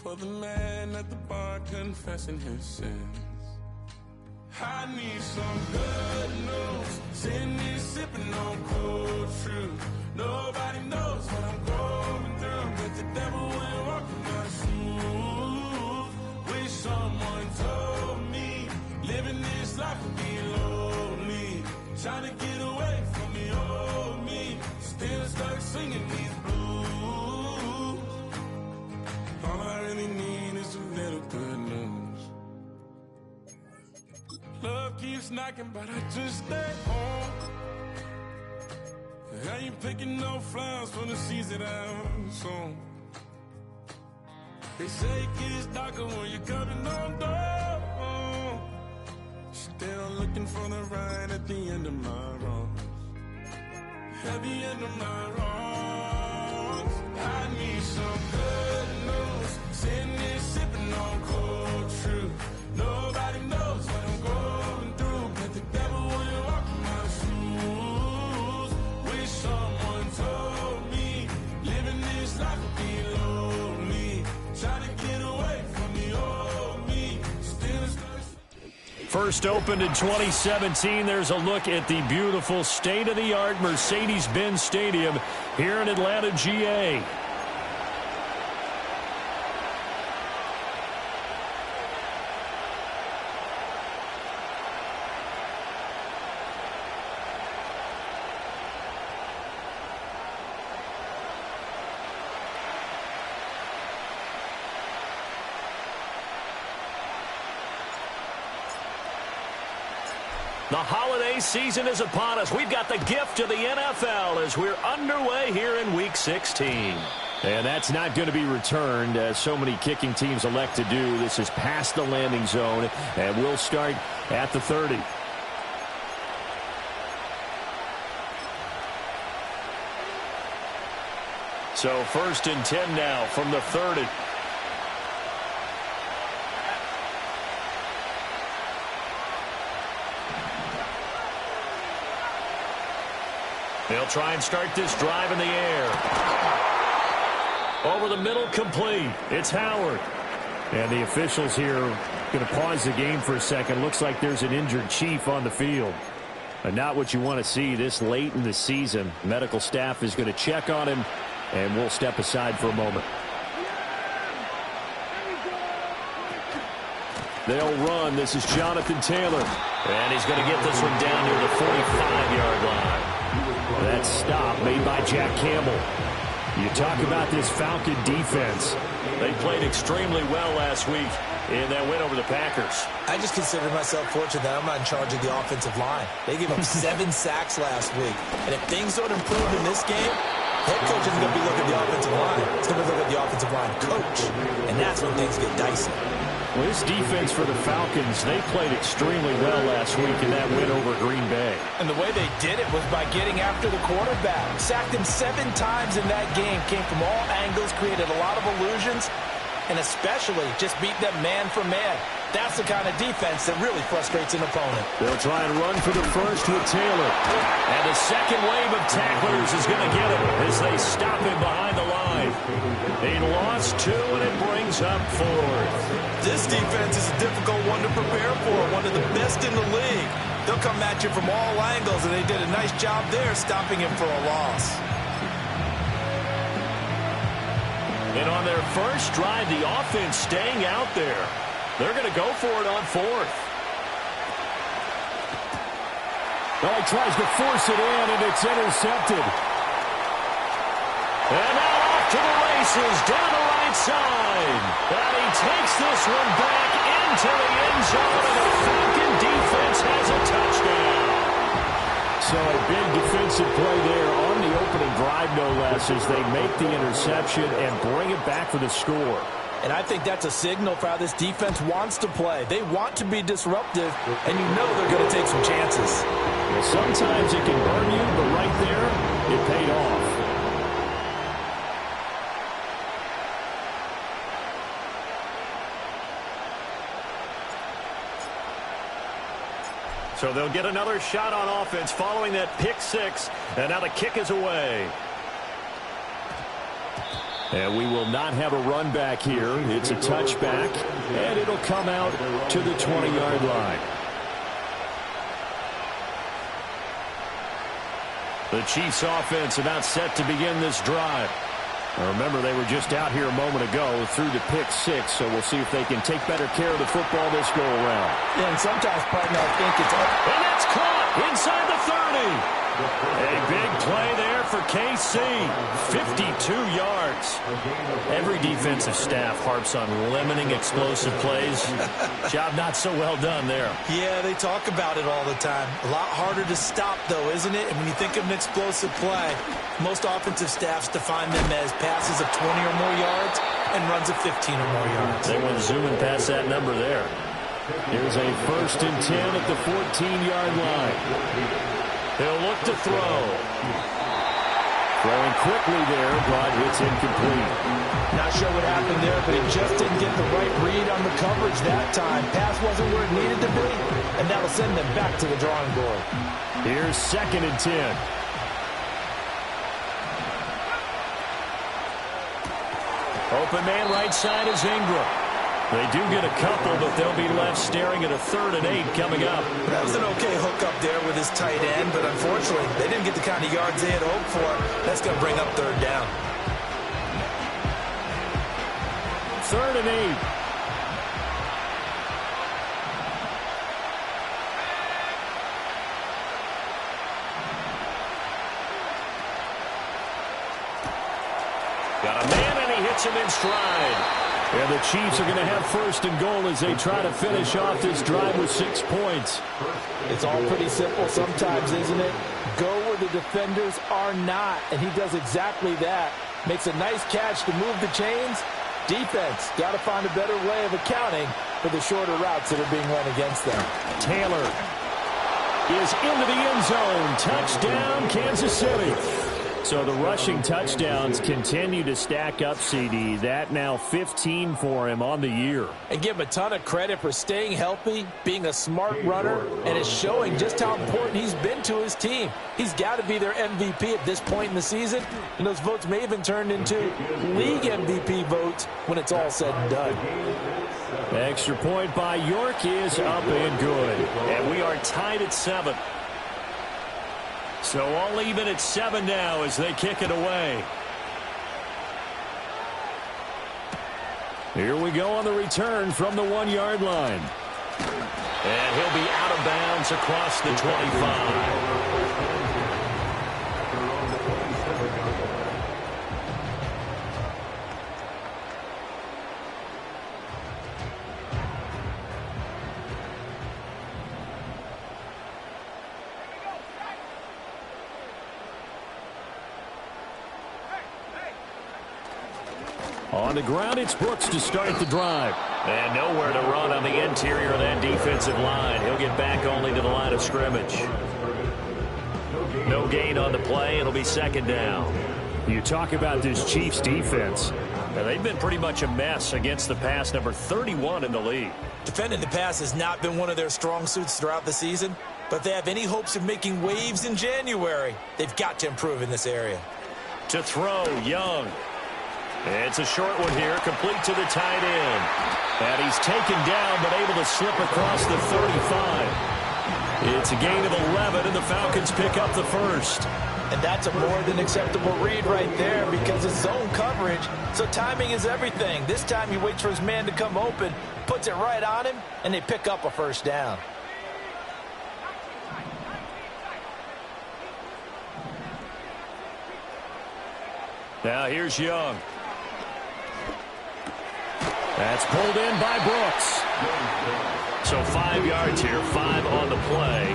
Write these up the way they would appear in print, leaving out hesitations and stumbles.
For the man at the bar confessing his sins. I need some good news. Sitting here sipping on cold truth. Nobody knows what I'm going through, but the devil will walk in my shoes. Wish someone told me living this life would be lonely. Trying to get away from the old me. Still stuck singing these blues. All I really need is a little good news. Love keeps knocking, but I just stay home. I ain't picking no flowers for the seeds that I've sown. They say it gets darker when you're coming on door. Still looking for the right at the end of my road. At the end of my road, I need some good news. Sitting here sipping on cold truth. Nobody knows what I'm going through, but the devil will walk in my shoes. Wish someone told me living this life would be lonely. Trying to get away from the old me. Still First opened in 2017, there's a look at the beautiful state-of-the-art Mercedes-Benz Stadium here in Atlanta, GA. The holiday season is upon us. We've got the gift of the NFL as we're underway here in Week 16. And that's not going to be returned, as so many kicking teams elect to do. This is past the landing zone, and we'll start at the 30. So 1st and 10 now from the 30. They'll try and start this drive in the air. Over the middle, complete. It's Howard. And the officials here going to pause the game for a second. Looks like there's an injured Chief on the field. And not what you want to see this late in the season. Medical staff is going to check on him, and we'll step aside for a moment. They'll run. This is Jonathan Taylor. And he's going to get this one down near the 45-yard line. That stop made by Jack Campbell. You talk about this Falcon defense. They played extremely well last week in that win over the Packers. I just consider myself fortunate that I'm not in charge of the offensive line. They gave up 7 sacks last week. And if things don't improve in this game, head coach isn't going to be looking at the offensive line. He's going to look at the offensive line coach. And that's when things get dicey. Well, this defense for the Falcons, they played extremely well last week in that win over Green Bay. And the way they did it was by getting after the quarterback. Sacked him 7 times in that game. Came from all angles, created a lot of illusions, and especially just beat them man for man. That's the kind of defense that really frustrates an opponent. They'll try and run for the first with Taylor. And the second wave of tacklers is going to get him as they stop him behind the line. He lost 2, and it brings up 4th. This defense is a difficult one to prepare for, one of the best in the league. They'll come at you from all angles, and they did a nice job there stopping him for a loss. And on their first drive, the offense staying out there. They're going to go for it on 4th. Well, he tries to force it in, and it's intercepted. And now off to the races, down the right side. And he takes this one back into the end zone, and the Falcon defense has a touchdown. So a big defensive play there on the opening drive, no less, as they make the interception and bring it back for the score. And I think that's a signal for how this defense wants to play. They want to be disruptive, and you know they're going to take some chances. Well, sometimes it can burn you, but right there, it paid off. So they'll get another shot on offense following that pick 6, and now the kick is away. And we will not have a run back here. It's a touchback, and it'll come out to the 20-yard line. The Chiefs offense about set to begin this drive. Now remember, they were just out here a moment ago through the pick six, so we'll see if they can take better care of the football this go around. Yeah, and sometimes, partner, I think it's up. And that's caught inside the 30. A big play there for KC. 52 yards. Every defensive staff harps on limiting explosive plays. Job not so well done there. Yeah, they talk about it all the time. A lot harder to stop, though, isn't it? And when you think of an explosive play, most offensive staffs define them as passes of 20 or more yards and runs of 15 or more yards. They went zooming past that number there. Here's a 1st and 10 at the 14-yard line. He'll look to throw. Throwing quickly there, but it's incomplete. Not sure what happened there, but he just didn't get the right read on the coverage that time. Pass wasn't where it needed to be, and that'll send them back to the drawing board. Here's 2nd and 10. Open man right side is Ingram. They do get a couple, but they'll be left staring at a 3rd and 8 coming up. That was an okay hook up there with his tight end, but unfortunately, they didn't get the kind of yards they had hoped for. That's going to bring up 3rd down. 3rd and 8. Got a man, and he hits him in stride. And the Chiefs are going to have 1st and goal as they try to finish off this drive with 6 points. It's all pretty simple sometimes, isn't it? Go where the defenders are not, and he does exactly that. Makes a nice catch to move the chains. Defense, got to find a better way of accounting for the shorter routes that are being run against them. Taylor is into the end zone. Touchdown, Kansas City. So the rushing touchdowns continue to stack up, CD. That now 15 for him on the year. And give him a ton of credit for staying healthy, being a smart runner, and it's showing just how important he's been to his team. He's got to be their MVP at this point in the season, and those votes may even turn into league MVP votes when it's all said and done. Extra point by York is up and good. And we are tied at 7. So all even at 7 now as they kick it away. Here we go on the return from the 1-yard line. And he'll be out of bounds across the 25. On the ground, it's Brooks to start the drive. And nowhere to run on the interior of that defensive line. He'll get back only to the line of scrimmage. No gain on the play. It'll be 2nd down. You talk about this Chiefs defense. Now, they've been pretty much a mess against the pass, number 31 in the league. Defending the pass has not been one of their strong suits throughout the season, but if they have any hopes of making waves in January, they've got to improve in this area. To throw, Young. It's a short one here, complete to the tight end. And he's taken down, but able to slip across the 35. It's a gain of 11, and the Falcons pick up the 1st. And that's a more than acceptable read right there because it's zone coverage, so timing is everything. This time he waits for his man to come open, puts it right on him, and they pick up a 1st down. Now here's Young. That's pulled in by Brooks. So 5 yards here, 5 on the play.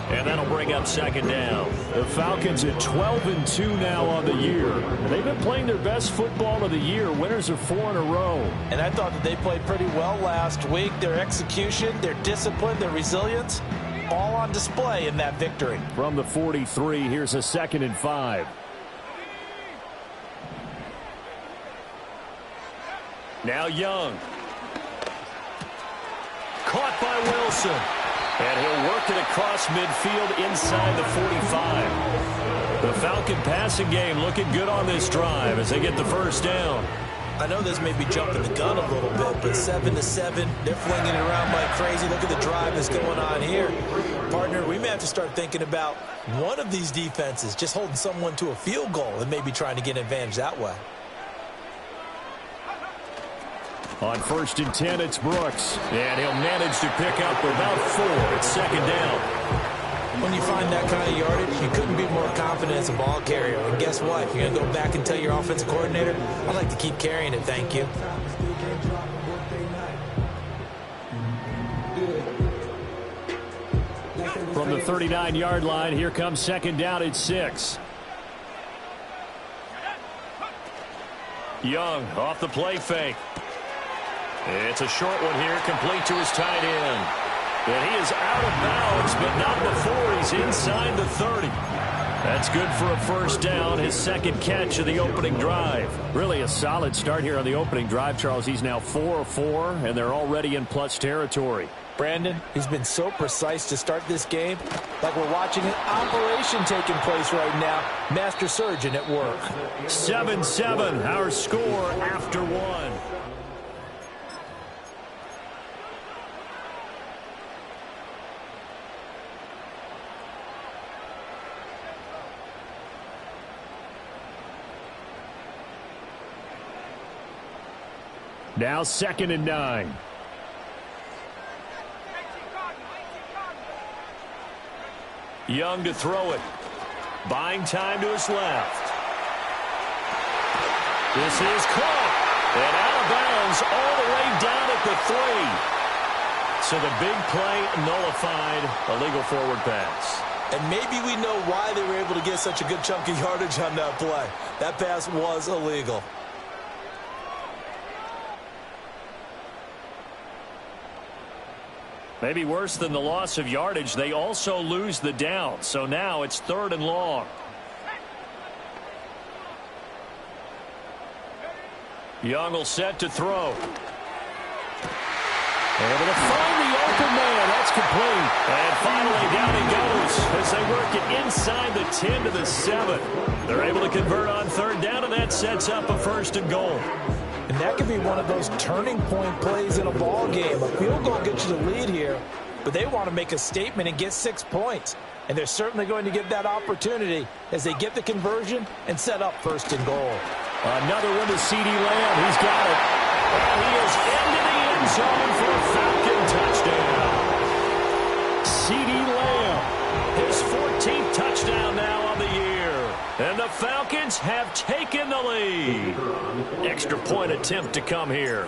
And that'll bring up 2nd down. The Falcons at 12-2 now on the year. They've been playing their best football of the year. Winners of 4 in a row. And I thought that they played pretty well last week. Their execution, their discipline, their resilience, all on display in that victory. From the 43, here's a 2nd and 5. Now Young. Caught by Wilson. And he'll work it across midfield inside the 45. The Falcon passing game looking good on this drive as they get the first down. I know this may be jumping the gun a little bit, but 7-7, they're flinging it around like crazy. Look at the drive that's going on here. Partner, we may have to start thinking about one of these defenses just holding someone to a field goal and maybe trying to get an advantage that way. On 1st and 10, it's Brooks. And he'll manage to pick up about 4. It's second down. When you find that kind of yardage, you couldn't be more confident as a ball carrier. And guess what? You're going to go back and tell your offensive coordinator, I'd like to keep carrying it, thank you. From the 39-yard line, here comes second down at 6. Young off the play fake. It's a short one here, complete to his tight end. And he is out of bounds, but not before he's inside the 30. That's good for a first down, his second catch of the opening drive. Really a solid start here on the opening drive, Charles. He's now 4 of 4, and they're already in plus territory. Brandon, he's been so precise to start this game, like we're watching an operation taking place right now. Master surgeon at work. 7-7, our score after 1. Now 2nd and 9. Young to throw it. Buying time to his left. This is caught. And out of bounds all the way down at the 3. So the big play nullified, a legal forward pass. And maybe we know why they were able to get such a good chunk of yardage on that play. That pass was illegal. Maybe worse than the loss of yardage, they also lose the down. So now it's 3rd and long. Young will set to throw. Able to find the open man. That's complete. And finally down he goes as they work it inside the 10 to the 7. They're able to convert on 3rd down, and that sets up a 1st and goal. And that could be one of those turning point plays in a ball game. A field goal gets you the lead here, but they want to make a statement and get 6 points. And they're certainly going to get that opportunity as they get the conversion and set up 1st and goal. Another one to C.D. Lamb. He's got it. And he is into the end zone for a Falcon touchdown. C.D. Lamb, his 14th touchdown now of the year. And the Falcons have taken the lead. Extra point attempt to come here.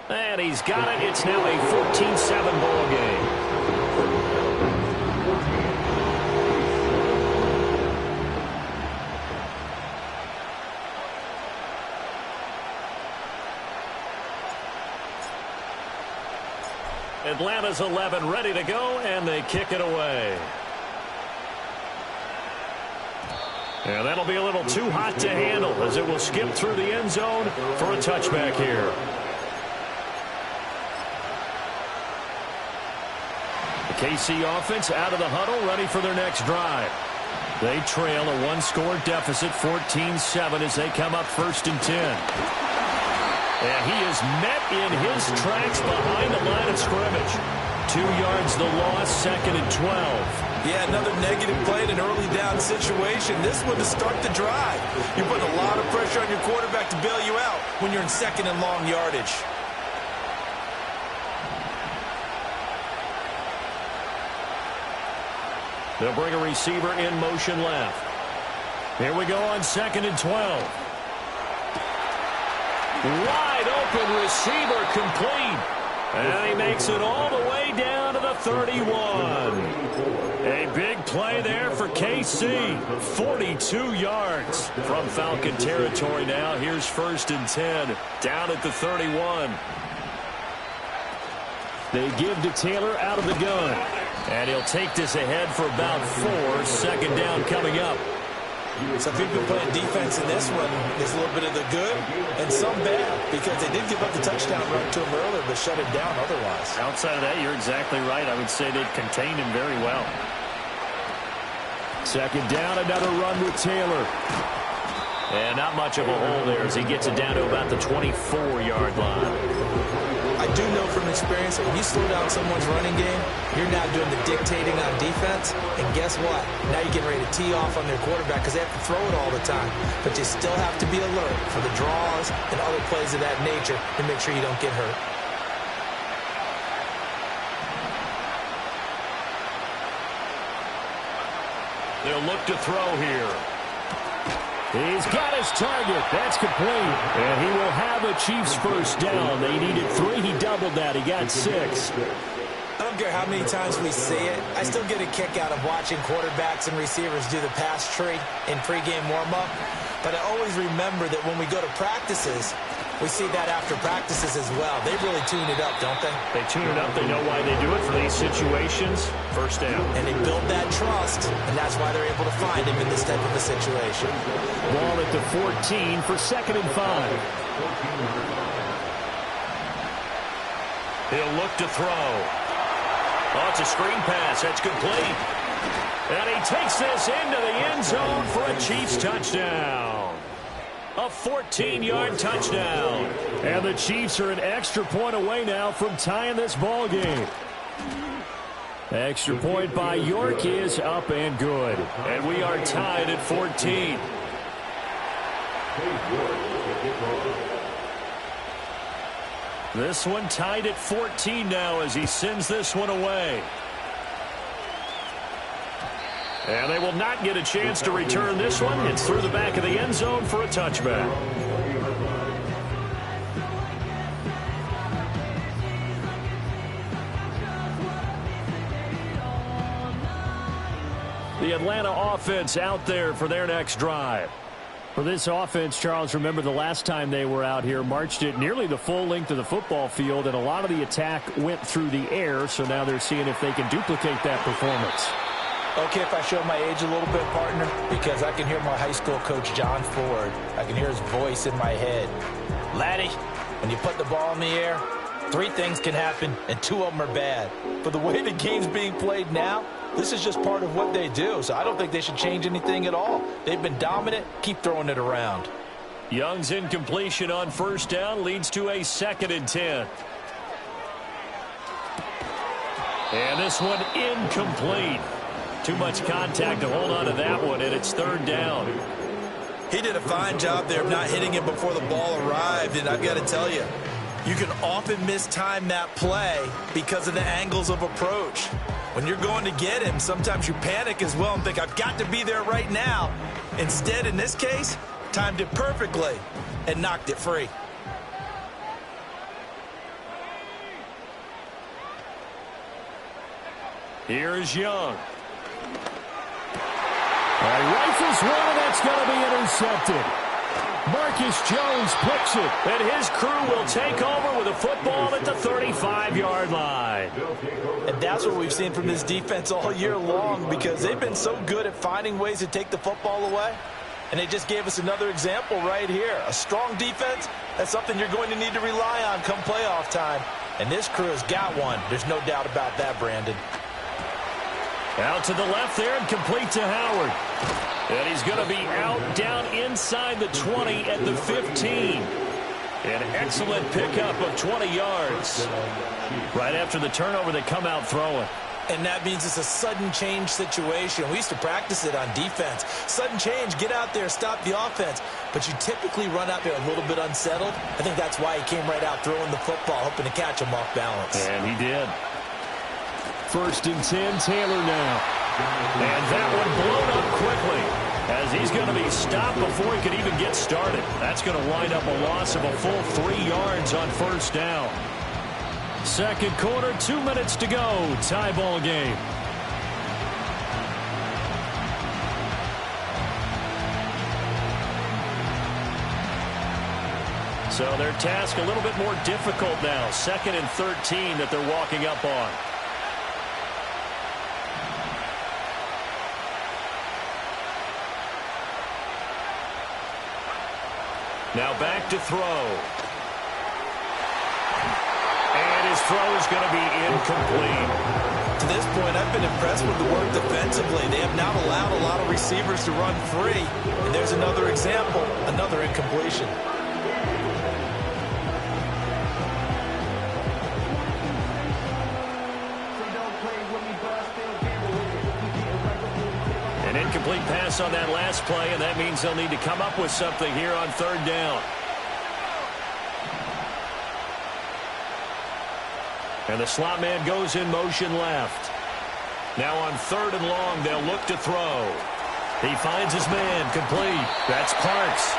And he's got it. It's now a 14-7 ball game. Atlanta's 11 ready to go, and they kick it away. And that'll be a little too hot to handle as it will skip through the end zone for a touchback here. The KC offense out of the huddle, ready for their next drive. They trail a 1-score deficit, 14-7, as they come up 1st and 10. And he is met in his tracks behind the line of scrimmage. 2 yards the loss, 2nd and 12. Yeah, another negative play in an early down situation. This one to start the drive. You're putting a lot of pressure on your quarterback to bail you out when you're in 2nd and long yardage. They'll bring a receiver in motion left. Here we go on 2nd and 12. Wide open receiver complete. And he makes it all the way down to the 31. A big play there for KC. 42 yards from Falcon territory now. Here's 1st and 10 down at the 31. They give to Taylor out of the gun. And he'll take this ahead for about 4. 2nd down coming up. So if you've been playing defense in this one, there's a little bit of the good and some bad, because they did give up the touchdown run to him earlier, but shut him down otherwise. Outside of that, you're exactly right. I would say they've contained him very well. Second down, another run with Taylor. And not much of a hole there as he gets it down to about the 24-yard line. I do know from experience that when you slow down someone's running game, you're now doing the dictating on defense. And guess what? Now you're getting ready to tee off on their quarterback because they have to throw it all the time. But you still have to be alert for the draws and other plays of that nature to make sure you don't get hurt. They'll look to throw here. He's got his target. That's complete. And he will have a Chiefs first down. They needed 3. He doubled that. He got 6. I don't care how many times we see it. I still get a kick out of watching quarterbacks and receivers do the pass tree in pregame warm-up. But I always remember that when we go to practices, we see that after practices as well. They really tune it up, don't they? They tune it up. They know why they do it for these situations. First down. And they build that trust, and that's why they're able to find him in this type of a situation. Ball at the 14 for 2nd and 5. He'll look to throw. Oh, it's a screen pass. That's complete. And he takes this into the end zone for a Chiefs touchdown. A 14-yard touchdown. And the Chiefs are an extra point away now from tying this ball game. Extra point by York is up and good. And we are tied at 14. This one tied at 14 now as he sends this one away. And they will not get a chance to return this one. It's through the back of the end zone for a touchback. The Atlanta offense out there for their next drive. For this offense, Charles, remember the last time they were out here, marched it nearly the full length of the football field, and a lot of the attack went through the air, so now they're seeing if they can duplicate that performance. Okay, if I show my age a little bit, partner, because I can hear my high school coach, John Ford. I can hear his voice in my head. Laddie, when you put the ball in the air, 3 things can happen, and 2 of them are bad. But the way the game's being played now, this is just part of what they do, so I don't think they should change anything at all. They've been dominant. Keep throwing it around. Young's incompletion on first down leads to a 2nd and 10. And this one incomplete. Too much contact to hold on to that one, and it's 3rd down. He did a fine job there of not hitting it before the ball arrived, and I've got to tell you, you can often mistime that play because of the angles of approach. When you're going to get him, sometimes you panic as well and think, I've got to be there right now. Instead, in this case, timed it perfectly and knocked it free. Here is Young. Rifles one, and that's going to be intercepted. Marcus Jones picks it, and his crew will take over with a football at the 35-yard line. And that's what we've seen from this defense all year long, because they've been so good at finding ways to take the football away. And they just gave us another example right here. A strong defense, that's something you're going to need to rely on come playoff time. And this crew has got one. There's no doubt about that, Brandon. Out to the left there and complete to Howard. And he's going to be out down inside the 20 at the 15. An excellent pickup of 20 yards. Right after the turnover, they come out throwing. And that means it's a sudden change situation. We used to practice it on defense. Sudden change, get out there, stop the offense. But you typically run out there a little bit unsettled. I think that's why he came right out throwing the football, hoping to catch him off balance. And he did. 1st and 10, Taylor now. And that one blown up quickly as he's going to be stopped before he could even get started. That's going to wind up a loss of a full 3 yards on first down. Second quarter, 2 minutes to go. Tie ball game. So their task a little bit more difficult now. 2nd and 13 that they're walking up on. Now back to throw. And his throw is going to be incomplete. To this point, I've been impressed with the work defensively. They have not allowed a lot of receivers to run free. And there's another example, another incompletion. An incomplete pass on that last play, and that means they'll need to come up with something here on third down. And the slot man goes in motion left. Now on third and long, they'll look to throw. He finds his man, complete. That's Parks.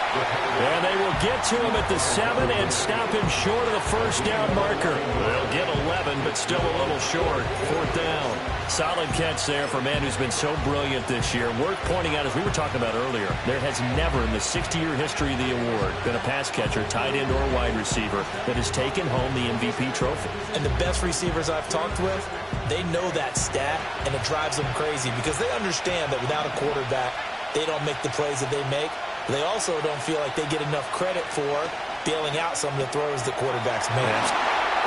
And they will get to him at the 7 and stop him short of the first down marker. They'll get 11, but still a little short. Fourth down. Solid catch there for a man who's been so brilliant this year. Worth pointing out, as we were talking about earlier, there has never in the 60-year history of the award been a pass catcher, tight end, or wide receiver that has taken home the MVP trophy. And the best receivers I've talked with, they know that stat, and it drives them crazy because they understand that without a quarterback, they don't make the plays that they make. They also don't feel like they get enough credit for bailing out some of the throws that quarterbacks make.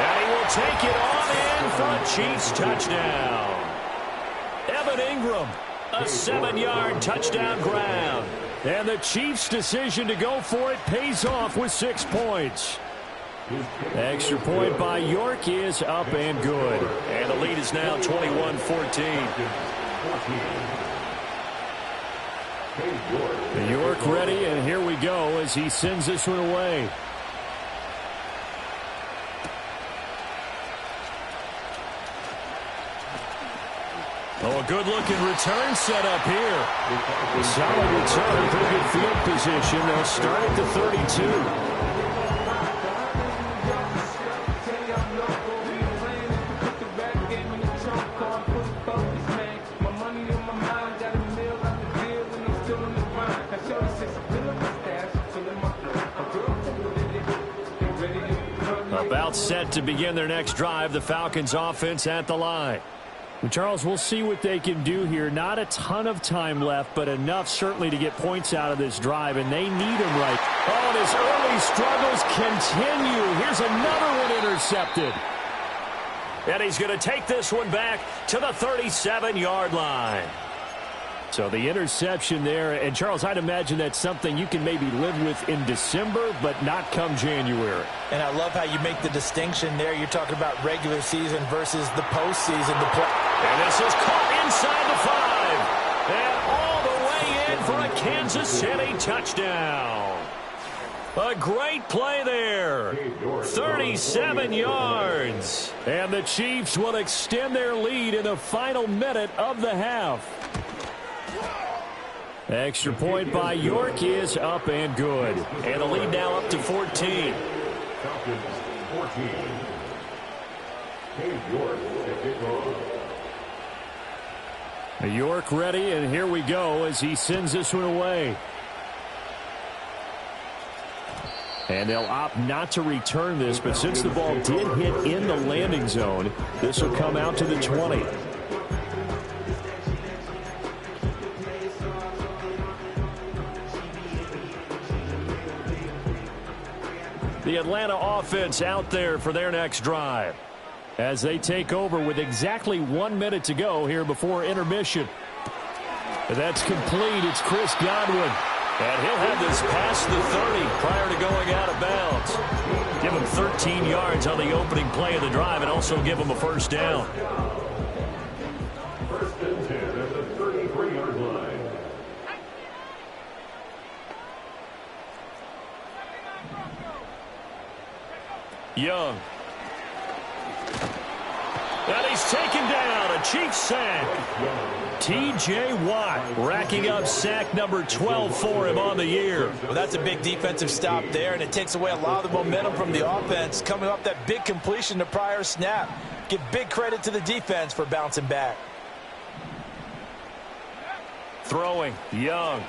And he will take it on in for a Chiefs touchdown. Evan Ingram, a 7-yard touchdown grab. And the Chiefs' decision to go for it pays off with 6 points. Extra point by York is up and good. And the lead is now 21-14. York ready, and here we go as he sends this one away. Oh, a good-looking return set up here. A solid return, pretty good field position. They'll start at the 32. About set to begin their next drive, the Falcons offense at the line. And Charles, we'll see what they can do here. Not a ton of time left, but enough certainly to get points out of this drive, and they need them right. Oh, and his early struggles continue. Here's another one intercepted. And he's going to take this one back to the 37-yard line. So the interception there, and Charles, I'd imagine that's something you can maybe live with in December, but not come January. And I love how you make the distinction there. You're talking about regular season versus the postseason. And this is caught inside the 5. And all the way in for a Kansas City touchdown. A great play there. 37 yards. And the Chiefs will extend their lead in the final minute of the half. Extra point by York is up and good. And the lead now up to 14. Falcons 14. York to kick off. York ready, and here we go as he sends this one away. And they'll opt not to return this, but since the ball did hit in the landing zone, this will come out to the 20. The Atlanta offense out there for their next drive as they take over with exactly 1 minute to go here before intermission. That's complete. It's Chris Godwin. And he'll have this past the 30 prior to going out of bounds. Give him 13 yards on the opening play of the drive and also give him a first down. First and 10 at the 33-yard line. Young. And he's taken down. A Chiefs sack. T.J. Watt racking up sack number 12 for him on the year. Well, that's a big defensive stop there, and it takes away a lot of the momentum from the offense. Coming up that big completion to prior snap. Give big credit to the defense for bouncing back. Throwing. Young.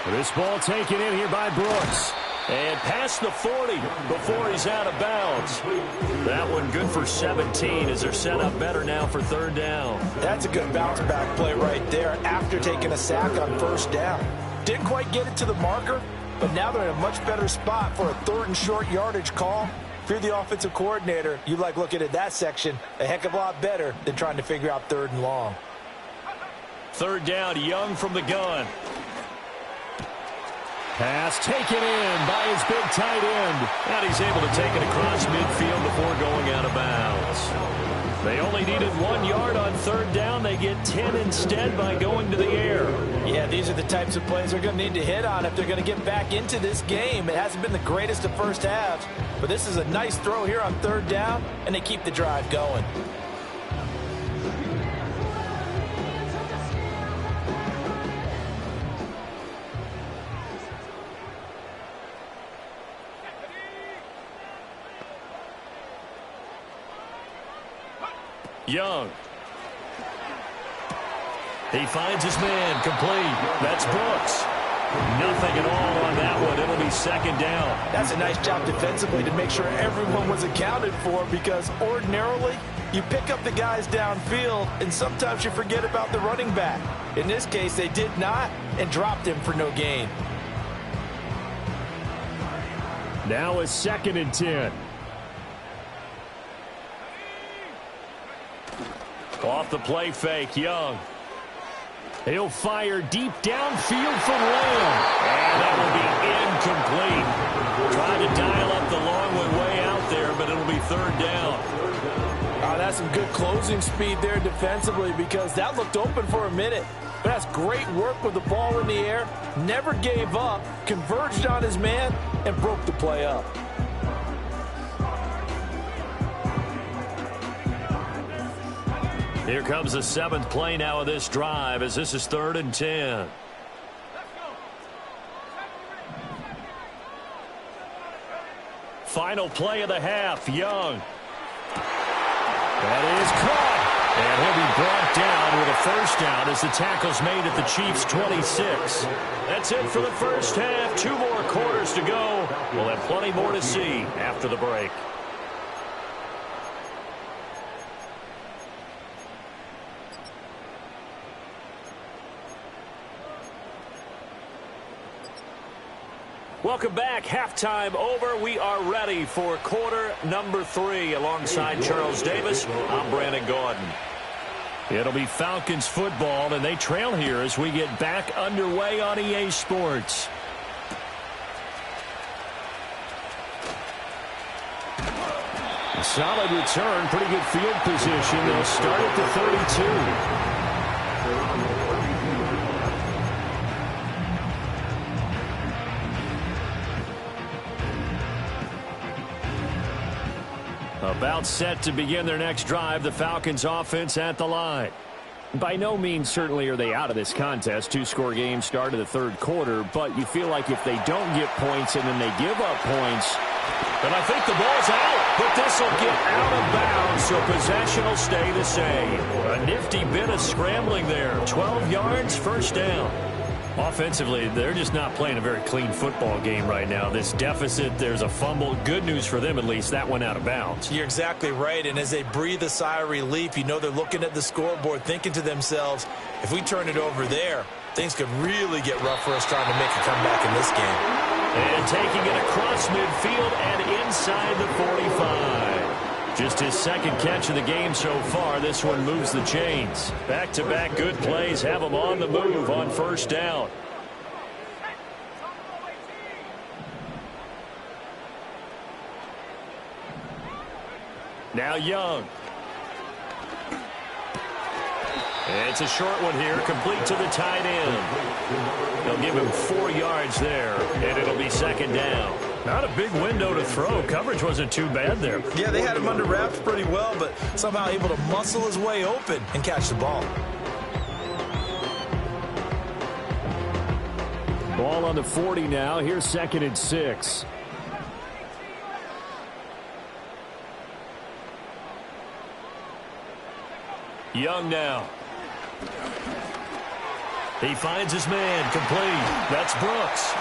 This ball taken in here by Brooks. And past the 40 before he's out of bounds. That one good for 17 as they're set up better now for third down. That's a good bounce-back play right there after taking a sack on first down. Didn't quite get it to the marker, but now they're in a much better spot for a 3rd and short yardage call. If you're the offensive coordinator, you like looking at that section a heck of a lot better than trying to figure out 3rd and long. 3rd down, Young from the gun. Pass taken in by his big tight end. And he's able to take it across midfield before going out of bounds. They only needed 1 yard on 3rd down. They get 10 instead by going to the air. Yeah, these are the types of plays they're going to need to hit on if they're going to get back into this game. It hasn't been the greatest of first halves, but this is a nice throw here on 3rd down, and they keep the drive going. Young. He finds his man, complete. That's Brooks. Nothing at all on that one. It'll be 2nd down. That's a nice job defensively to make sure everyone was accounted for, because ordinarily you pick up the guys downfield and sometimes you forget about the running back. In this case, they did not and dropped him for no gain. Now a 2nd and 10. Off the play fake, Young. He'll fire deep downfield for Lamb. And that will be incomplete. Trying to dial up the long way out there, but it'll be 3rd down. Oh, that's some good closing speed there defensively, because that looked open for a minute. But that's great work with the ball in the air. Never gave up, converged on his man, and broke the play up. Here comes the 7th play now of this drive, as this is 3rd and 10. Final play of the half, Young. That is caught. And he'll be brought down with a 1st down as the tackle's made at the Chiefs' 26. That's it for the first half. 2 more quarters to go. We'll have plenty more to see after the break. Welcome back. Halftime over. We are ready for quarter number 3. Alongside Charles Davis, I'm Brandon Gaudin. It'll be Falcons football, and they trail here as we get back underway on EA Sports. A solid return, pretty good field position. They'll start at the 32. About set to begin their next drive, the Falcons offense at the line. By no means certainly are they out of this contest. 2-score game start of the 3rd quarter, but you feel like if they don't get points and then they give up points, then I think the ball's out. But this will get out of bounds, so possession will stay the same. A nifty bit of scrambling there. 12 yards, 1st down. Offensively, they're just not playing a very clean football game right now. This deficit, there's a fumble. Good news for them, at least. That went out of bounds. You're exactly right, and as they breathe a sigh of relief, you know they're looking at the scoreboard, thinking to themselves, if we turn it over there, things could really get rough for us trying to make a comeback in this game. And taking it across midfield and inside the 45. Just his 2nd catch of the game so far. This one moves the chains. Back-to-back good plays have him on the move on 1st down. Now Young. It's a short one here, complete to the tight end. They'll give him 4 yards there, and it'll be 2nd down. Not a big window to throw. Coverage wasn't too bad there. Yeah, they had him under wraps pretty well, but somehow able to muscle his way open and catch the ball. Ball on the 40 now. Here's 2nd and 6. Young now. He finds his man, complete. That's Brooks.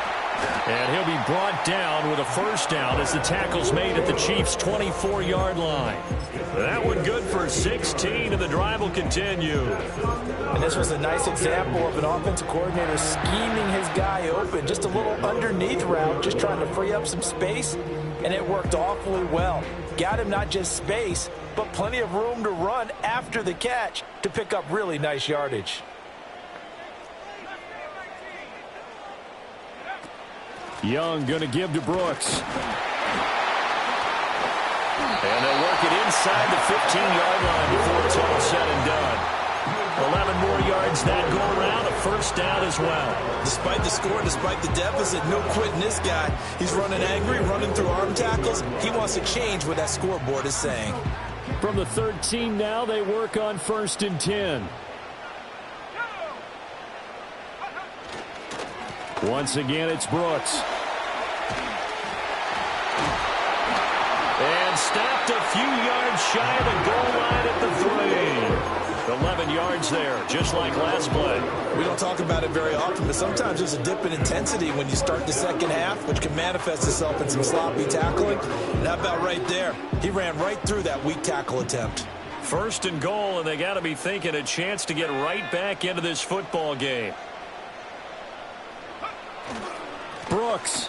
And he'll be brought down with a first down as the tackle's made at the Chiefs' 24-yard line. That one good for 16, and the drive will continue. And this was a nice example of an offensive coordinator scheming his guy open. Just a little underneath route, just trying to free up some space, and it worked awfully well. Got him not just space, but plenty of room to run after the catch to pick up really nice yardage. Young going to give to Brooks. And they'll work it inside the 15-yard line before it's all said and done. 11 more yards that go around, a first down as well. Despite the score, despite the deficit, no quitting this guy. He's running angry, running through arm tackles. He wants to change what that scoreboard is saying. From the 13 now, they work on 1st and 10. Once again, it's Brooks. And stopped a few yards shy of the goal line at the 3. 11 yards there, just like last play. We don't talk about it very often, but sometimes there's a dip in intensity when you start the second half, which can manifest itself in some sloppy tackling. And how about right there? He ran right through that weak tackle attempt. 1st and goal, and they got to be thinking a chance to get right back into this football game. Brooks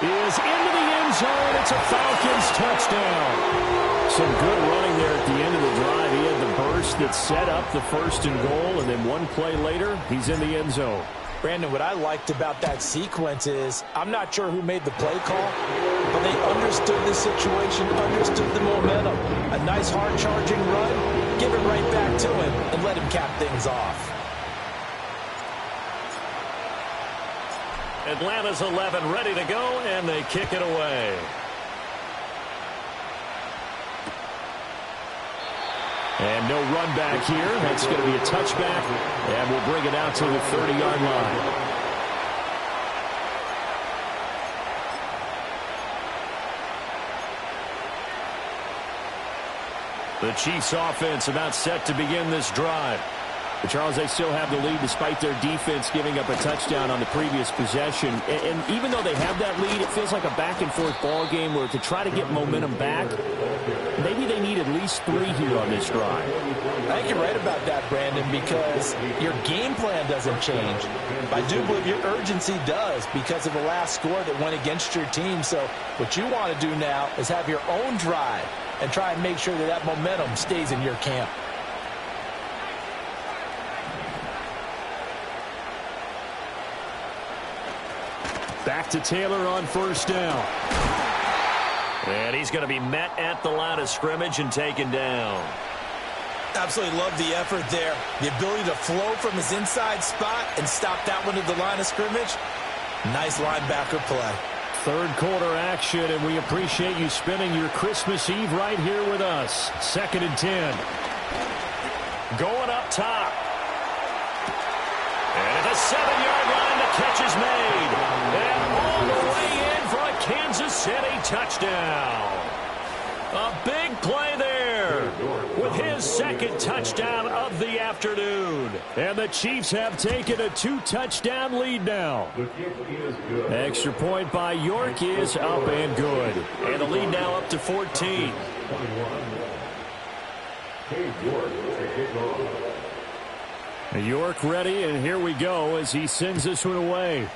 is into the end zone. It's a Falcons touchdown. Some good running there at the end of the drive. He had the burst that set up the 1st and goal, and then one play later, he's in the end zone. Brandon, what I liked about that sequence is I'm not sure who made the play call, but they understood the situation, understood the momentum. A nice hard-charging run, give it right back to him, and let him cap things off. Atlanta's 11 ready to go, and they kick it away. And no run back here. That's going to be a touchback, and we'll bring it out to the 30-yard line. The Chiefs offense about set to begin this drive. But Charles, they still have the lead despite their defense giving up a touchdown on the previous possession. And even though they have that lead, it feels like a back-and-forth ball game where to try to get momentum back, maybe they need at least 3 here on this drive. I think you're right about that, Brandon, because your game plan doesn't change. I do believe your urgency does because of the last score that went against your team. So what you want to do now is have your own drive and try and make sure that that momentum stays in your camp. Back to Taylor on 1st down. And he's going to be met at the line of scrimmage and taken down. Absolutely love the effort there. The ability to flow from his inside spot and stop that one at the line of scrimmage. Nice linebacker play. 3rd quarter action, and we appreciate you spending your Christmas Eve right here with us. 2nd and 10. Going up top. And at the 7-yard line, the catch is made. And all the way in for a Kansas City touchdown. A big play there with his 2nd touchdown of the afternoon. And the Chiefs have taken a 2-touchdown lead now. Extra point by York is up and good. And the lead now up to 14. York ready, and here we go as he sends this one away.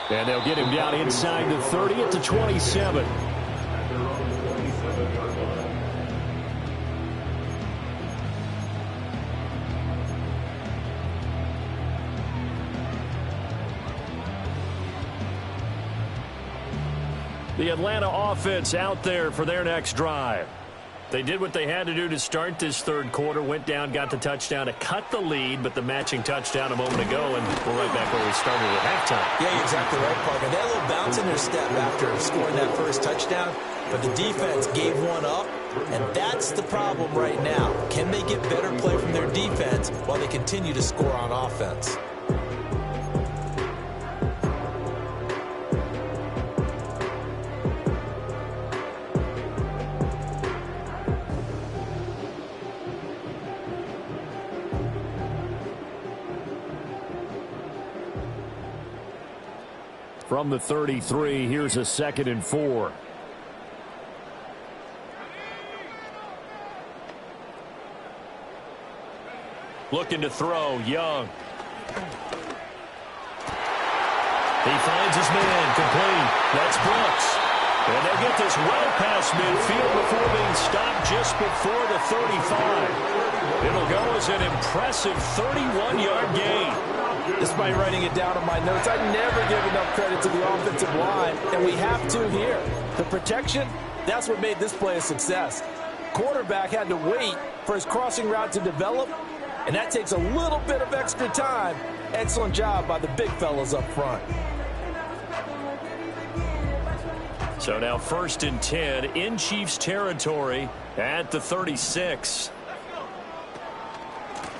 And they'll get him down inside the 30 at the 27. The Atlanta offense out there for their next drive. They did what they had to do to start this 3rd quarter, went down, got the touchdown to cut the lead, but the matching touchdown a moment ago, and we're right back where we started at halftime. Yeah, you're exactly right, partner. They had a little bounce in their step after scoring that first touchdown, but the defense gave one up, and that's the problem right now. Can they get better play from their defense while they continue to score on offense? From the 33, here's a 2nd and 4. Looking to throw, Young. He finds his man, complete. That's Brooks. And they'll get this well past midfield before being stopped just before the 35. It'll go as an impressive 31-yard gain. Despite writing it down in my notes, I never give enough credit to the offensive line, and we have to here. The protection, that's what made this play a success. Quarterback had to wait for his crossing route to develop, and that takes a little bit of extra time. Excellent job by the big fellas up front. So now 1st and 10 in Chiefs territory at the 36.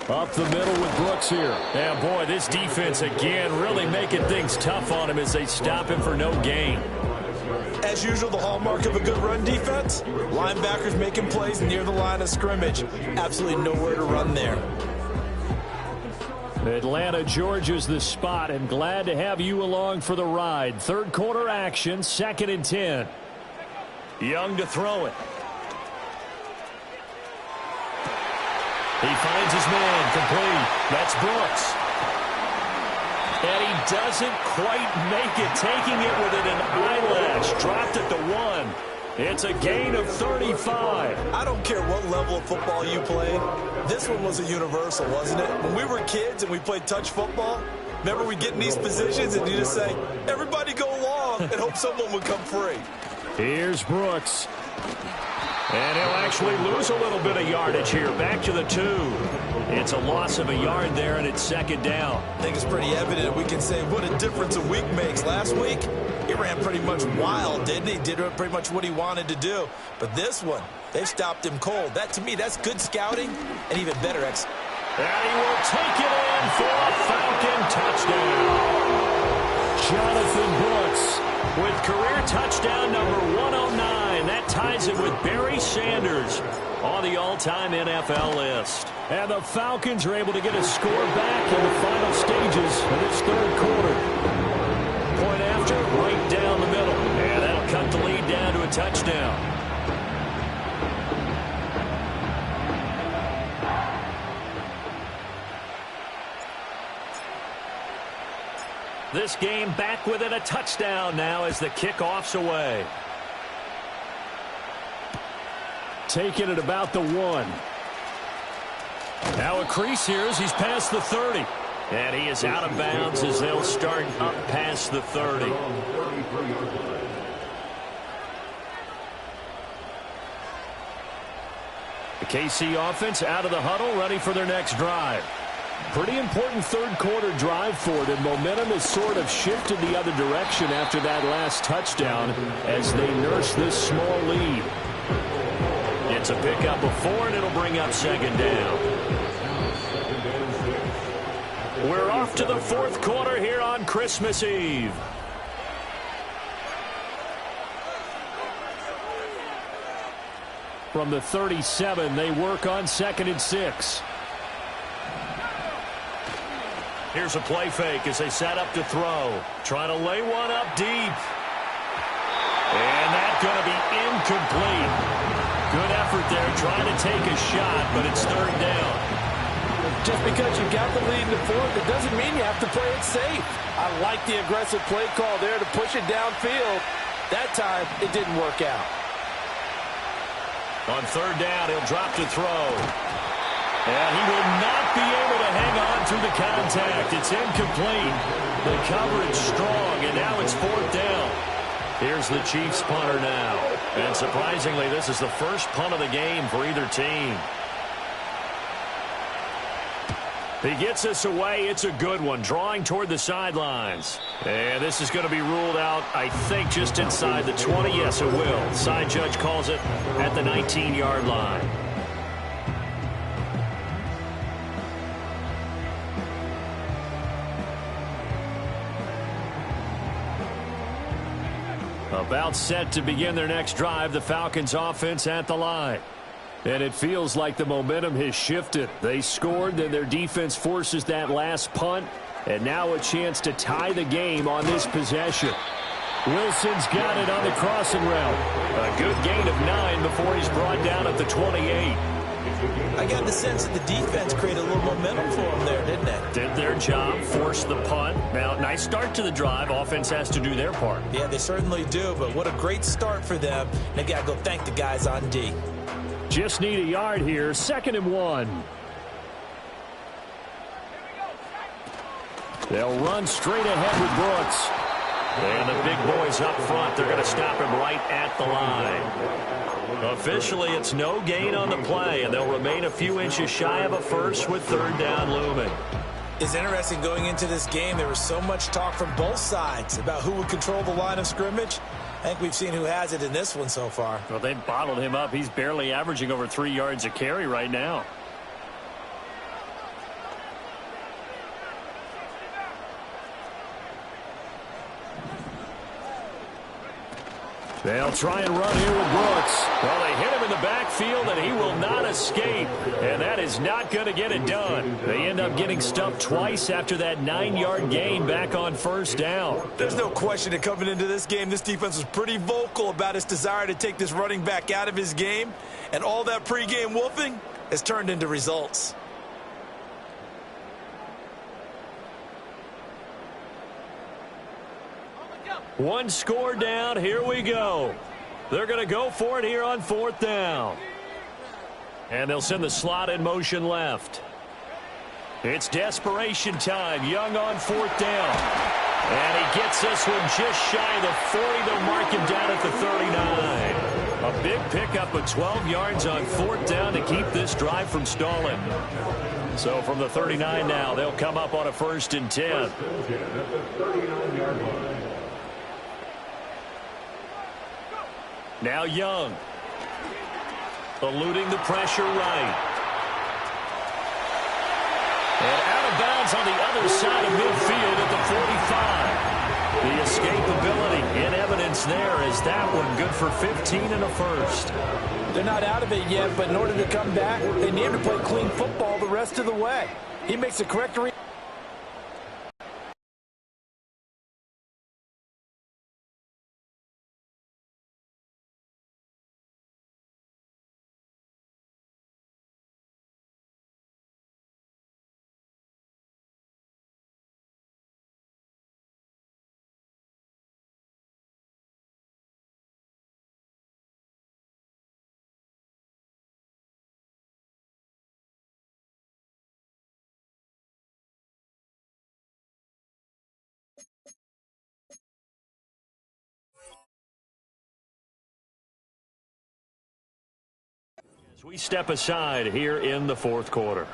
Up the middle with Brooks here. And boy, this defense again really making things tough on him as they stop him for no gain. As usual, the hallmark of a good run defense, linebackers making plays near the line of scrimmage. Absolutely nowhere to run there. Atlanta, Georgia's the spot, and glad to have you along for the ride. 3rd quarter action, 2nd and 10. Young to throw it. He finds his man, complete. That's Brooks. And he doesn't quite make it, taking it within an eyelash. Dropped at the 1. It's a gain of 35. I don't care what level of football you played. This one was a universal, wasn't it? When we were kids and we played touch football, remember we get in these positions and you just say, everybody go long, and hope someone would come free. Here's Brooks. And he'll actually lose a little bit of yardage here. Back to the 2. It's a loss of a yard there, and it's 2nd down. I think it's pretty evident we can say what a difference a week makes. Last week, he ran pretty much wild, didn't he? Did pretty much what he wanted to do. But this one, they stopped him cold. That, to me, that's good scouting and even better And he will take it in for a Falcon touchdown. Jonathan Brooks with career touchdown number 109. That ties it with Barry Sanders on the all-time NFL list. And the Falcons are able to get a score back in the final stages of this 3rd quarter. Point after, right down the middle. And that'll cut the lead down to a touchdown. This game back within a touchdown now as the kickoff's away. Taking it about the 1. Now a crease here as he's past the 30. And he is out of bounds as they'll start up past the 30. The KC offense out of the huddle, ready for their next drive. Pretty important 3rd quarter drive for it, and momentum has sort of shifted the other direction after that last touchdown as they nurse this small lead. It's a pickup of 4, and it'll bring up 2nd down. We're off to the 4th quarter here on Christmas Eve. From the 37, they work on 2nd and 6. Here's a play fake as they set up to throw. Trying to lay one up deep. And that's going to be incomplete. Good effort there trying to take a shot, but it's 3rd down. Just because you got the lead in the 4th, it doesn't mean you have to play it safe. I like the aggressive play call there to push it downfield. That time, it didn't work out. On 3rd down, he'll drop to throw. And he will not be able to hang on through the contact. It's incomplete. The coverage strong, and now it's 4th down. Here's the Chiefs punter now. And surprisingly, this is the first punt of the game for either team. He gets us away. It's a good one, drawing toward the sidelines. And this is going to be ruled out, I think, just inside the 20. Yes, it will. Side judge calls it at the 19-yard line. About set to begin their next drive, the Falcons offense at the line. And it feels like the momentum has shifted. They scored, then their defense forces that last punt. And now a chance to tie the game on this possession. Wilson's got it on the crossing route. A good gain of 9 before he's brought down at the 28. I got the sense that the defense created a little momentum for them there, didn't they? Did their job, forced the punt. Now, nice start to the drive. Offense has to do their part. Yeah, they certainly do, but what a great start for them. They got to go thank the guys on D. Just need a yard here. 2nd and 1. They'll run straight ahead with Brooks. And the big boys up front, they're going to stop him right at the line. Officially, it's no gain on the play, and they'll remain a few inches shy of a first with 3rd down looming. It's interesting going into this game. There was so much talk from both sides about who would control the line of scrimmage. I think we've seen who has it in this one so far. Well, they bottled him up. He's barely averaging over 3 yards a carry right now. They'll try and run here with Brooks. Well, they hit him in the backfield, and he will not escape. And that is not going to get it done. They end up getting stuffed twice after that 9-yard gain back on 1st down. There's no question that coming into this game, this defense was pretty vocal about its desire to take this running back out of his game. And all that pregame wolfing has turned into results. One score down. Here we go. They're going to go for it here on 4th down. And they'll send the slot in motion left. It's desperation time. Young on 4th down. And he gets this one just shy of the 40. They'll mark him down at the 39. A big pickup of 12 yards on 4th down to keep this drive from stalling. So from the 39 now, they'll come up on a 1st and 10. Now Young, eluding the pressure right. And out of bounds on the other side of midfield at the 45. The escapability in evidence there as that one good for 15 and a first. They're not out of it yet, but in order to come back, they need to play clean football the rest of the way. He makes the correct read. As we step aside here in the 4th quarter.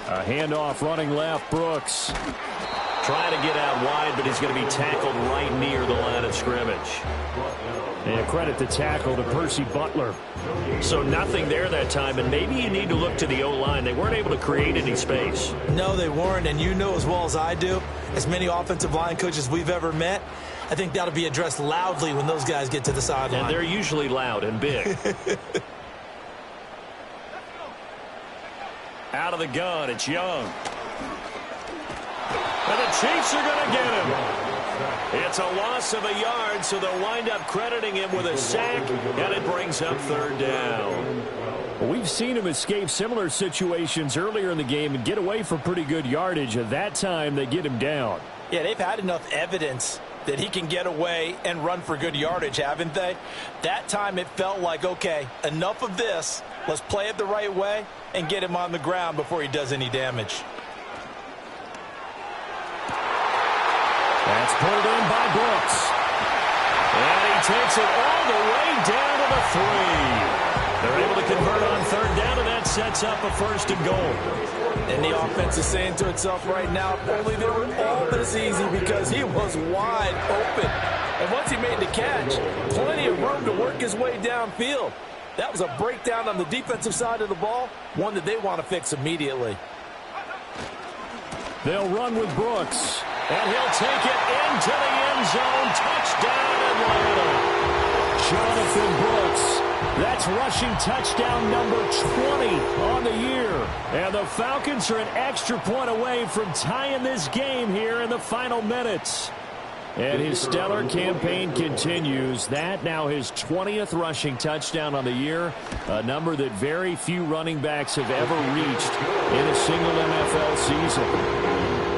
A handoff running left, Brooks. Trying to get out wide, but he's going to be tackled right near the line of scrimmage. And credit the tackle to Percy Butler. So nothing there that time, and maybe you need to look to the O-line. They weren't able to create any space. No, they weren't, and you know as well as I do, as many offensive line coaches we've ever met, I think that'll be addressed loudly when those guys get to the sideline. And they're usually loud and big. Out of the gun, it's Young. And the Chiefs are going to get him. It's a loss of a yard, so they'll wind up crediting him with a sack, and it brings up 3rd down. We've seen him escape similar situations earlier in the game and get away for pretty good yardage. At that time, they get him down. Yeah, they've had enough evidence that he can get away and run for good yardage, haven't they? That time it felt like, okay, enough of this. Let's play it the right way and get him on the ground before he does any damage. That's pulled in by Brooks. And he takes it all the way down to the 3. They're able to convert on third down, and that sets up a first and goal. And the offense is saying to itself right now, if only they were all this easy, because he was wide open. And once he made the catch, plenty of room to work his way downfield. That was a breakdown on the defensive side of the ball, one that they want to fix immediately. They'll run with Brooks, and he'll take it into the end zone. Touchdown, Atlanta. Jonathan Brooks. That's rushing touchdown number 20 on the year. And the Falcons are an extra point away from tying this game here in the final minutes. And his stellar campaign continues. That now his 20th rushing touchdown on the year, a number that very few running backs have ever reached in a single NFL season.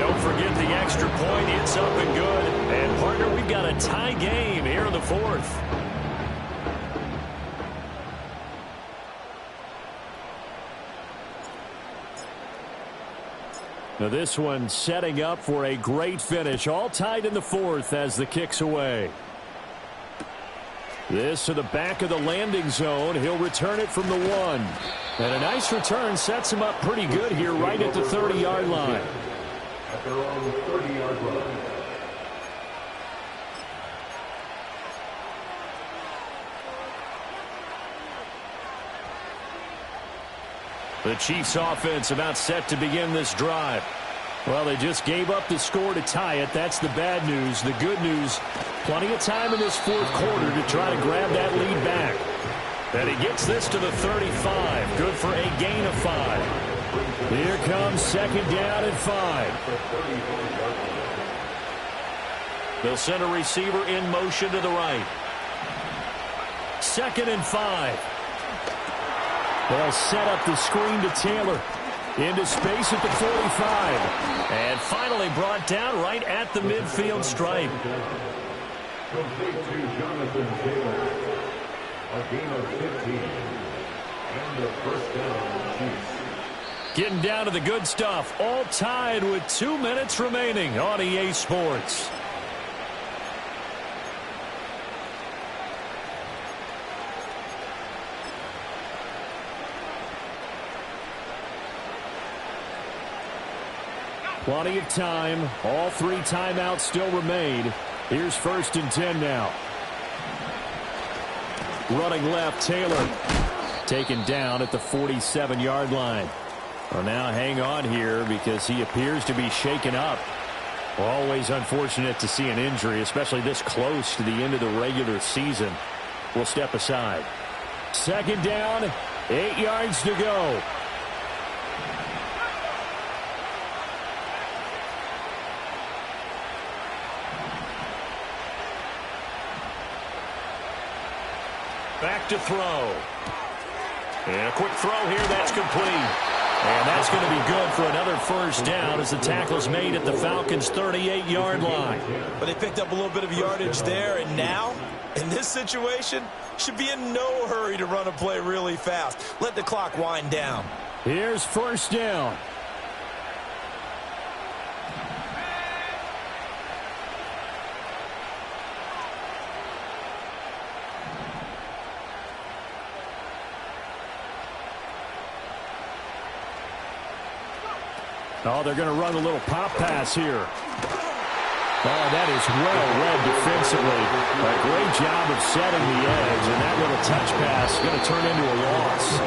Don't forget the extra point. It's up and good. And, partner, we've got a tie game here in the fourth. Now this one setting up for a great finish. All tied in the fourth as the kick's away. This to the back of the landing zone. He'll return it from the 1. And a nice return sets him up pretty good here right at the 30-yard line. At their own 30-yard line. The Chiefs offense about set to begin this drive. Well, they just gave up the score to tie it. That's the bad news. The good news, plenty of time in this fourth quarter to try to grab that lead back. And he gets this to the 35. Good for a gain of 5. Here comes second down and 5. They'll send a receiver in motion to the right. Second and 5. They'll set up the screen to Taylor. Into space at the 45. And finally brought down right at the midfield stripe. Complete to Jonathan Taylor. A gain of 15. And the first down, Chiefs. Getting down to the good stuff. All tied with 2 minutes remaining on EA Sports. Plenty of time. All 3 timeouts still remain. Here's first and 10 now. Running left, Taylor. Taken down at the 47-yard line. Well, now hang on here because he appears to be shaken up. Always unfortunate to see an injury, especially this close to the end of the regular season. We'll step aside. Second down, 8 yards to go. Back to throw. And a quick throw here, that's complete. And that's going to be good for another first down as the tackle's made at the Falcons' 38-yard line. But they picked up a little bit of yardage there, and now, in this situation, should be in no hurry to run a play really fast. Let the clock wind down. Here's first down. Oh, they're going to run a little pop pass here. Oh, that is well read defensively. A great job of setting the edge, and that little touch pass is going to turn into a loss.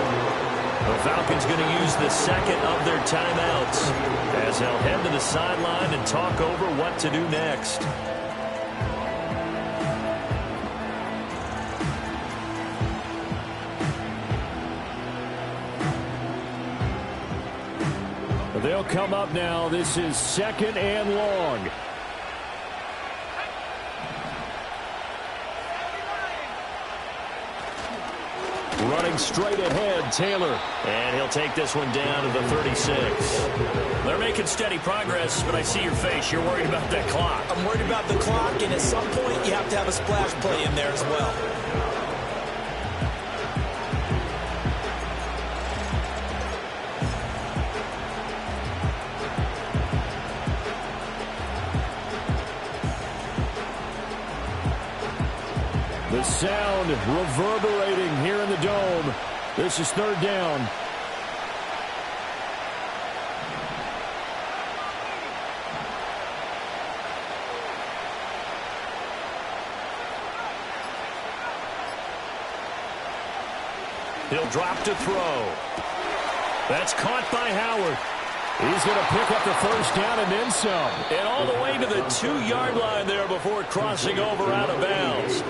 The Falcons going to use the second of their timeouts as they'll head to the sideline and talk over what to do next. They'll come up now. This is second and long. Running straight ahead, Taylor. And he'll take this one down to the 36. They're making steady progress, but I see your face. You're worried about that clock. I'm worried about the clock, and at some point you have to have a splash play in there as well. The sound reverberating here in the dome. This is third down. He'll drop to throw. That's caught by Howard. He's going to pick up the first down and then some. And all the way to the 2-yard line there before crossing over out of bounds.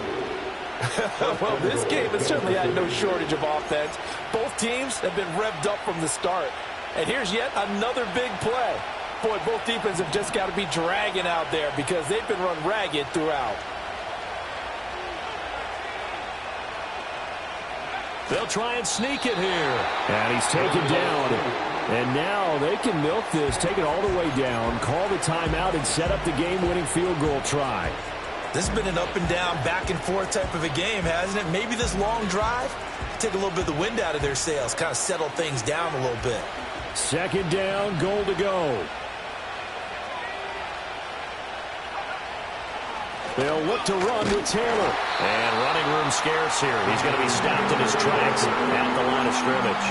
Well, this game has certainly had no shortage of offense. Both teams have been revved up from the start. And here's yet another big play. Boy, both defenses have just got to be dragging out there because they've been run ragged throughout. They'll try and sneak it here. And he's taken down. And now they can milk this, take it all the way down, call the timeout, and set up the game-winning field goal try. This has been an up-and-down, back-and-forth type of a game, hasn't it? Maybe this long drive, take a little bit of the wind out of their sails, kind of settle things down a little bit. Second down, goal to go. They'll look to run with Taylor. And running room scarce here. He's going to be stopped in his tracks at the line of scrimmage.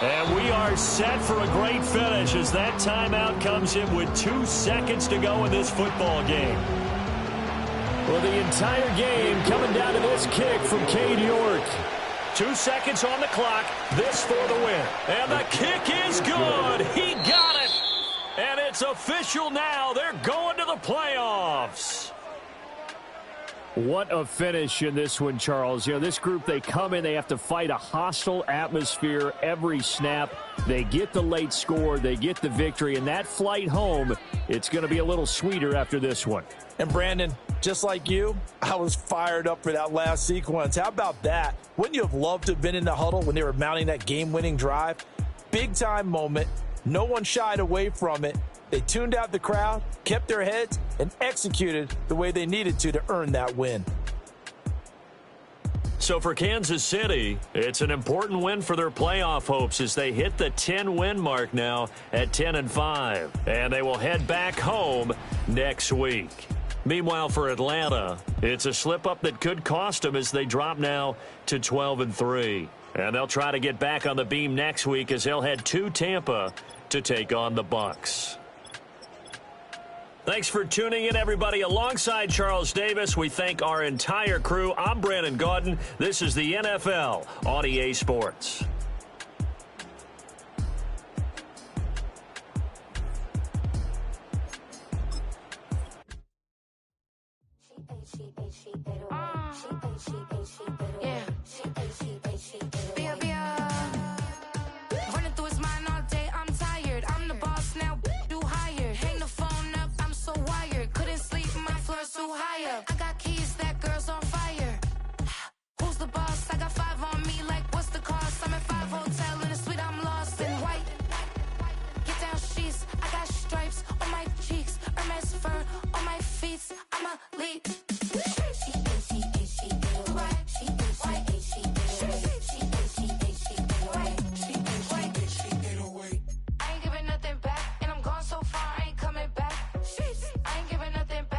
And we are set for a great finish as that timeout comes in with 2 seconds to go in this football game. Well, the entire game coming down to this kick from Cade York. 2 seconds on the clock. This for the win. And the kick is good. He got it. And it's official now. They're going to the playoffs. What a finish in this one, Charles. You know, this group, they come in, they have to fight a hostile atmosphere every snap. They get the late score, they get the victory, and that flight home, it's going to be a little sweeter after this one. And Brandon, just like you, I was fired up for that last sequence. How about that? Wouldn't you have loved to have been in the huddle when they were mounting that game-winning drive? Big-time moment. No one shied away from it. They tuned out the crowd, kept their heads, and executed the way they needed to earn that win. So for Kansas City, it's an important win for their playoff hopes as they hit the 10-win mark now at 10-5. And they will head back home next week. Meanwhile, for Atlanta, it's a slip-up that could cost them as they drop now to 12-3. And they'll try to get back on the beam next week as they'll head to Tampa to take on the Bucs. Thanks for tuning in, everybody. Alongside Charles Davis, we thank our entire crew. I'm Brandon Gaudin. This is the NFL on EA Sports.